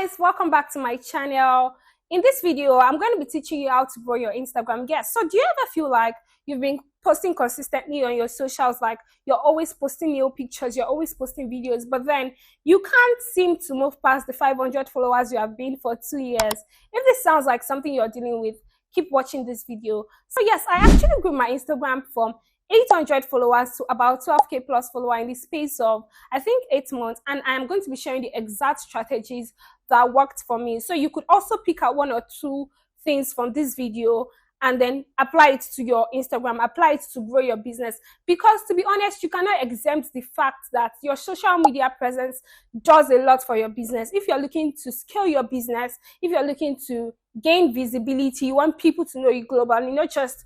guys, welcome back to my channel. In this video I'm going to be teaching you how to grow your Instagram. Yes, so do you ever feel like you've been posting consistently on your socials, like you're always posting new pictures, you're always posting videos, but then you can't seem to move past the 500 followers you have been for 2 years? If this sounds like something you're dealing with, keep watching this video. So yes, I actually grew my Instagram from 800 followers to about 12k plus follower in the space of I think 8 months, and I'm going to be sharing the exact strategies that worked for me. So you could also pick out 1 or 2 things from this video and then apply it to your Instagram, apply it to grow your business. Because to be honest, you cannot exempt the fact that your social media presence does a lot for your business. If you're looking to scale your business, if you're looking to gain visibility, you want people to know you globally, not just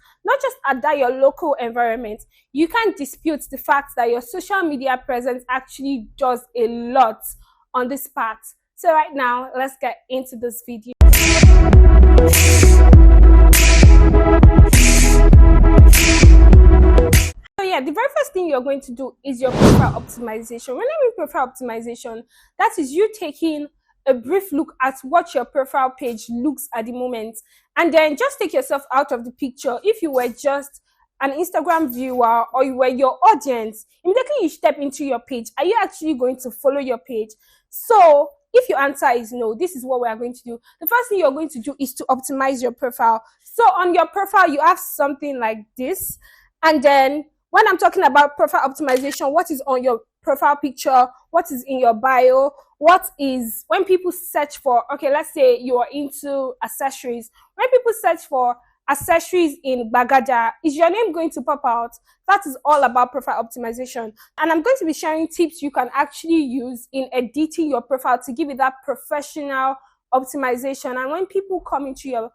at that your local environment, you can't dispute the fact that your social media presence actually does a lot on this part. So right now, let's get into this video. So yeah, the very first thing you're going to do is your profile optimization. When I mean profile optimization, that is you taking a brief look at what your profile page looks at the moment, and then just take yourself out of the picture. If you were just an Instagram viewer or you were your audience, immediately you step into your page, are you actually going to follow your page? So if your answer is no, this is what we are going to do. The first thing you're going to do is to optimize your profile. So on your profile, you have something like this. And then when I'm talking about profile optimization, what is on your profile picture, what is in your bio, what is, when people search for, okay, let's say you are into accessories. When people search for accessories in Bagada, is your name going to pop out? That is all about profile optimization. And I'm going to be sharing tips you can actually use in editing your profile to give it that professional optimization. And when people come into your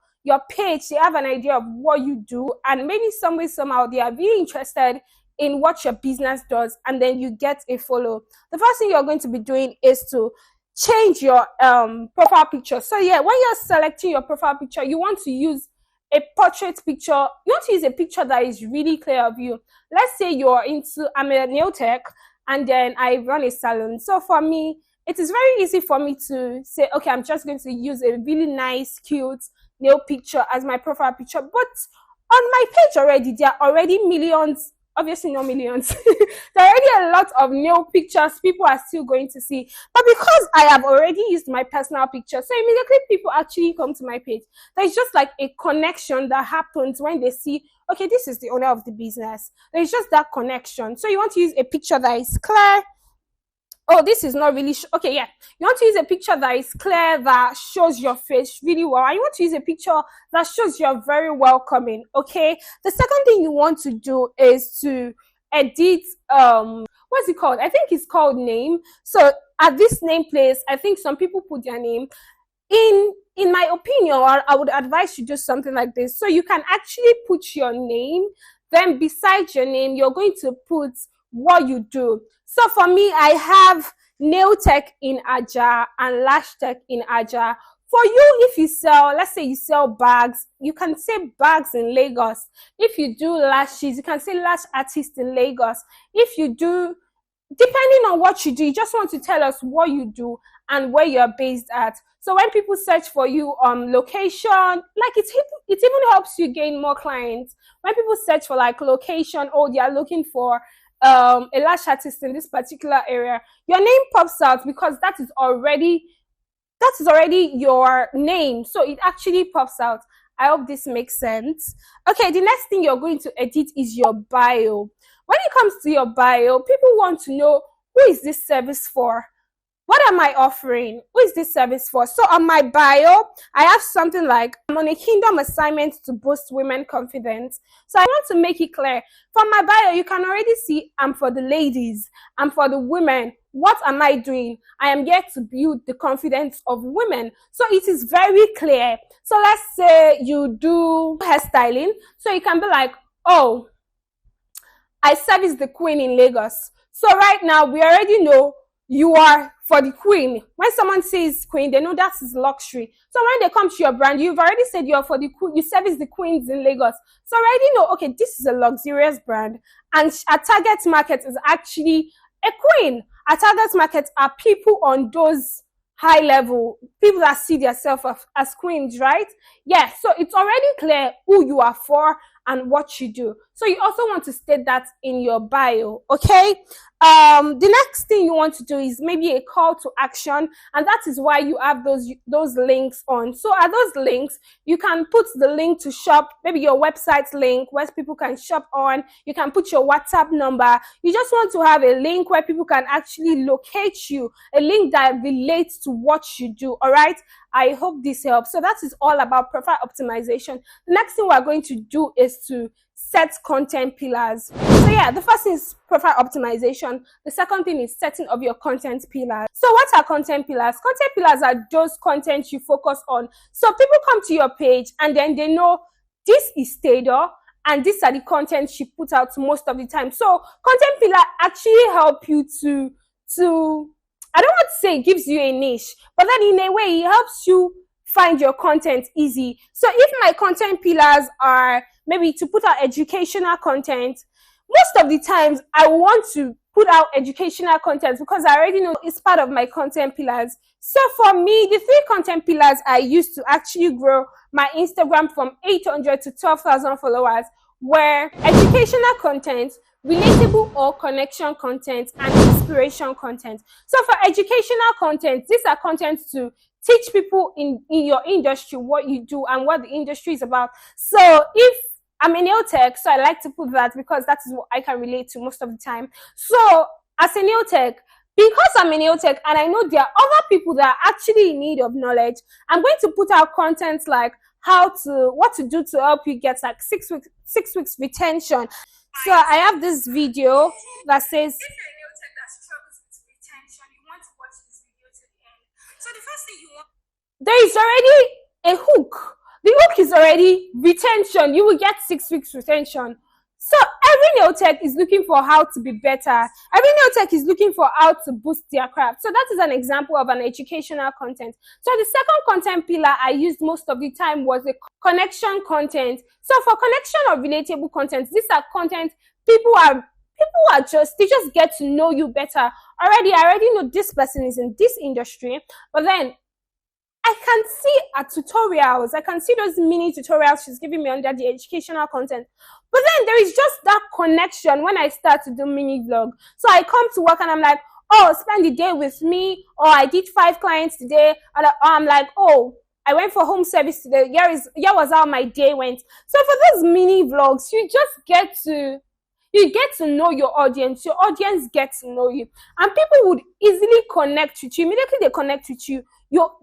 page, they have an idea of what you do, and maybe some way, somehow they are really interested in what your business does, and then you get a follow. The first thing you're going to be doing is to change your profile picture. So yeah, when you're selecting your profile picture, you want to use a portrait picture. You want to use a picture that is really clear of you. Let's say you're into, I'm a nail tech, and then I run a salon. So for me, it is very easy for me to say, okay, I'm just going to use a really nice, cute nail picture as my profile picture. But on my page already, there are already millions, obviously not millions, there are already a lot of nail pictures people are still going to see. But because I have already used my personal picture, so immediately people actually come to my page. There's just like a connection that happens when they see, okay, this is the owner of the business. There's just that connection. So you want to use a picture that is clear. Oh, this is not really okay. Yeah, you want to use a picture that is clear, that shows your face really well, and you want to use a picture that shows you're very welcoming. Okay, the second thing you want to do is to edit what's it called? I think it's called name. So at this name place, I think some people put their name in my opinion, or I would advise you do something like this. So you can actually put your name, then beside your name you're going to put what you do. So for me, I have nail tech in Aja and lash tech in Aja. For you, if you sell, let's say you sell bags, you can say bags in Lagos. If you do lashes, you can say lash artist in Lagos. If you do, depending on what you do, you just want to tell us what you do and where you're based at. So when people search for you on location, like it even helps you gain more clients. When people search for like location, oh, they are looking for a lash artist in this particular area, your name pops out because that is already your name, so it actually pops out. I hope this makes sense. Okay, the next thing you're going to edit is your bio. When it comes to your bio, people want to know, who is this service for? What am I offering? Who is this service for? So on my bio, I have something like, I'm on a kingdom assignment to boost women confidence. So I want to make it clear. From my bio, you can already see I'm for the ladies, I'm for the women. What am I doing? I am here to build the confidence of women. So it is very clear. So let's say you do hairstyling. So you can be like, oh, I service the queen in Lagos. So right now, we already know you are for the queen. When someone says queen, they know that is luxury. So when they come to your brand, you've already said you're for the queen, you service the queens in Lagos. So already know, okay, this is a luxurious brand, and our target market is actually a queen. Our target market are people on those high level, people that see themselves as queens, right? Yeah, so it's already clear who you are for and what you do. So you also want to state that in your bio, okay? The next thing you want to do is maybe a call to action, and that is why you have those links on. So at those links, you can put the link to shop, maybe your website link where people can shop on. You can put your WhatsApp number. You just want to have a link where people can actually locate you, a link that relates to what you do, all right? I hope this helps. So that is all about profile optimization. The next thing we're going to do is to set content pillars. So yeah, the first thing is profile optimization. The second thing is setting of your content pillars. So what are content pillars? Content pillars are those content you focus on. So people come to your page and then they know this is Taylor and these are the content she puts out most of the time. So content pillar actually help you to I don't want to say it gives you a niche, but then in a way it helps you find your content easy. So if my content pillars are maybe to put out educational content, most of the times I want to put out educational content because I already know it's part of my content pillars. So for me, the 3 content pillars I used to actually grow my Instagram from 800 to 12,000 followers were educational content, relatable or connection content, and inspiration content. So for educational content, these are contents to teach people in your industry what you do and what the industry is about. So if I'm a nail tech, so I like to put that because that is what I can relate to most of the time. So as a nail tech, because I'm a nail tech and I know there are other people that are actually in need of knowledge, I'm going to put out content like what to do to help you get like 6 weeks retention. So I have this video that says, if you're a nail tech that struggles with retention, you want to watch this video to the end. So the first thing you want, there is already a hook. The hook is already retention. You will get 6 weeks retention. So every nail tech is looking for how to be better. Every nail tech is looking for how to boost their craft. So that is an example of an educational content. So the second content pillar I used most of the time was the connection content. So for connection or relatable content, these are content they just get to know you better. I already know this person is in this industry, but then I can see her tutorials. I can see those mini tutorials she's giving me under the educational content. But then there is just that connection when I start to do mini vlog. So I come to work and I'm like, oh, spend the day with me. Or I did 5 clients today. And I'm like, oh, I went for home service today. Here was how my day went. So for those mini vlogs, you get to know your audience. Your audience gets to know you. And people would easily connect with you. Immediately they connect with you.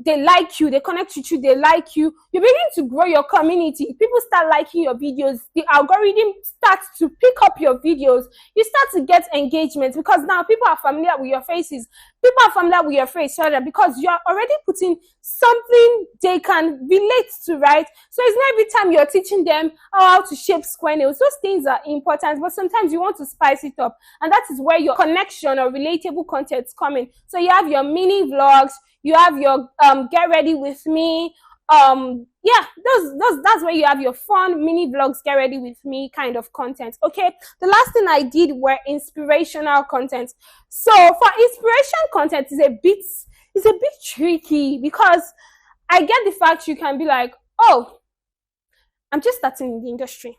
They like you, they connect with you, they like you. You begin to grow your community. People start liking your videos. The algorithm starts to pick up your videos. You start to get engagement because now people are familiar with your faces. People are familiar with your face rather because you're already putting something they can relate to, right? So it's not every time you're teaching them how to shape square nails. Those things are important, but sometimes you want to spice it up. And that is where your connection or relatable content is coming. So you have your mini vlogs, you have your get ready with me. That's where you have your fun mini vlogs, get ready with me kind of content. Okay, the last thing I did were inspirational content. So for inspiration content is a bit tricky because I get the fact you can be like, oh, I'm just starting in the industry.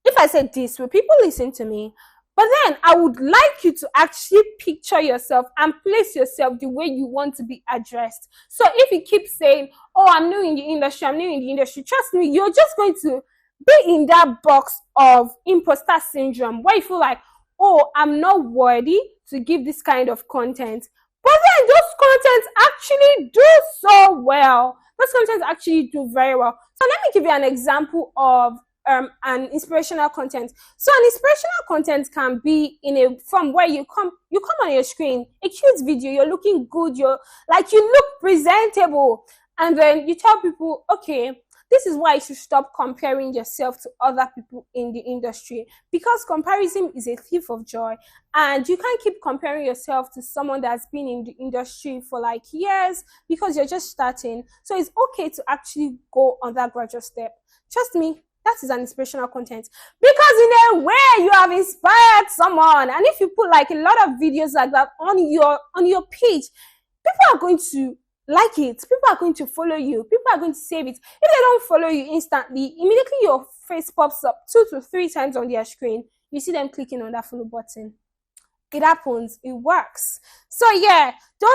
If I say this, will people listen to me? But then I would like you to actually picture yourself and place yourself the way you want to be addressed. So if you keep saying, oh, I'm new in the industry, trust me, you're just going to be in that box of imposter syndrome where you feel like, oh, I'm not worthy to give this kind of content. But then those contents actually do so well. Those contents actually do very well. So let me give you an example of an inspirational content. So an inspirational content can be in a form where you come on your screen, a cute video, you're looking good, you look presentable, and then you tell people, okay, this is why you should stop comparing yourself to other people in the industry, because comparison is a thief of joy, and you can't keep comparing yourself to someone that's been in the industry for like years because you're just starting. So it's okay to actually go on that gradual step. Trust me, that is an inspirational content, because in a way you have inspired someone. And if you put like a lot of videos like that on your page, people are going to like it. People are going to follow you. People are going to save it. If they don't follow you instantly, immediately your face pops up 2 to 3 times on their screen. You see them clicking on that follow button. It happens. It works. So yeah, those